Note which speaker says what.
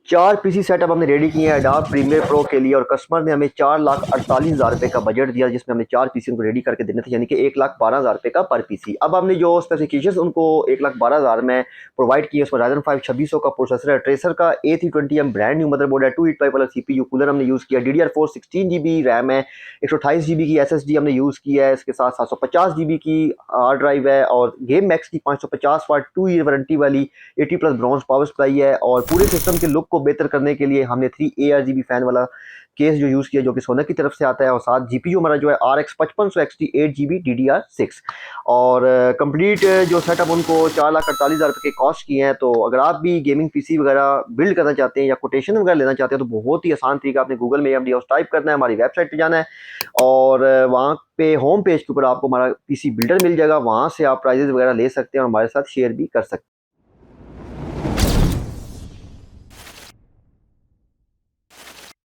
Speaker 1: 4 PC setup हमने ready किए हैं एडोब प्रीमियर प्रो के लिए, और कस्टमर ने हमें 4,48,000 रुपये का बजट दिया, जिसमें हमने 4 पीसी उनको रेडी करके देने थे, यानी कि 1,12,000 रुपये का पर पीसी। अब हमने जो स्पेसिफिकेशंस उनको 1,12,000 में प्रोवाइड किए, उसमें राइजन 5 2600 का प्रोसेसर है, ट्रेसर का A320M ब्रांड न्यू मदरबोर्ड है, 285 वाला CPU कूलर हमने यूज़ किया, DDR4 16 GB रैम है, 128 GB की SSD हमने यूज़ किया है, इसके साथ 750 GB की हार्ड ड्राइव है, और गेम मैक्स की 550 वाट 2 ईयर वारंटी वाली 80 प्लस ब्रॉन्ज पावर सप्लाई है। और पूरे सिस्टम के लुक को बेहतर करने के लिए हमने 3 ARGB फैन वाला केस जो यूज़ किया, जो कि सोने की तरफ से आता है, और साथ GPU हमारा जो है RX 5500 XT 8 GB DDR6। और कंप्लीट जो सेटअप उनको 4,48,000 रुपये के कॉस्ट किए हैं। तो अगर आप भी गेमिंग पीसी वगैरह बिल्ड करना चाहते हैं या कोटेशन वगैरह लेना चाहते हैं, तो बहुत ही आसान तरीका, आपने गूगल में AMD हाउस टाइप करना है, हमारी वेबसाइट पर जाना है, और वहाँ पे होम पेज के ऊपर आपको हमारा पीसी बिल्डर मिल जाएगा, वहाँ से आप प्राइजेस वगैरह ले सकते हैं और हमारे साथ शेयर भी कर सकते हैं।